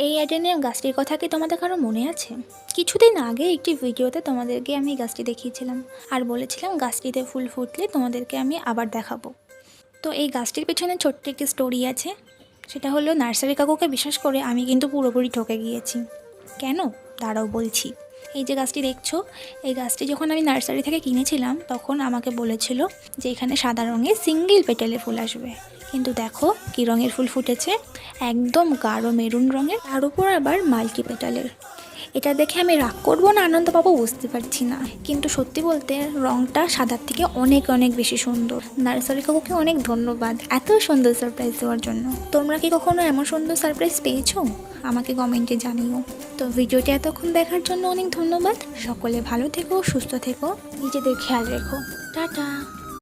এই অ্যাডেনিয়াম গাছটির কথা কি তোমাদের কারো মনে আছে? কিছুদিন আগে একটি ভিডিওতে তোমাদেরকে আমি গাছটি দেখিয়েছিলাম আর বলেছিলাম গাছটিতে ফুল ফুটলে তোমাদেরকে আমি আবার দেখাবো। তো এই গাছটির পেছনে ছোট্ট একটি স্টোরি আছে। সেটা হলো নার্সারি কাকুকে বিশ্বাস করে আমি কিন্তু পুরোপুরি ঠকে গিয়েছি। কেন? দাঁড়াও বলছি। এই যে গাছটি দেখছো, এই গাছটি যখন আমি নার্সারি থেকে কিনেছিলাম তখন আমাকে বলেছিল যে এখানে সাদা রঙের সিঙ্গেল পেটালে ফুল আসবে, কিন্তু দেখো কী রঙের ফুল ফুটেছে, একদম গাঢ় মেরুন রঙের, তার উপর আবার মাল্টি পেটালের। এটা দেখে আমি রাগ করবো না আনন্দ পাবো বুঝতে পারছি না, কিন্তু সত্যি বলতে রঙটা সাদার থেকে অনেক অনেক বেশি সুন্দর। নার্সারি কাকুকে অনেক ধন্যবাদ এত সুন্দর সারপ্রাইজ দেওয়ার জন্য। তোমরা কি কখনো এমন সুন্দর সারপ্রাইজ পেয়েছো? আমাকে কমেন্টে জানিও। তো ভিডিওটি এতক্ষণ দেখার জন্য অনেক ধন্যবাদ। সকলে ভালো থেকো, সুস্থ থেকো, নিজেদের খেয়াল রেখো। টাটা।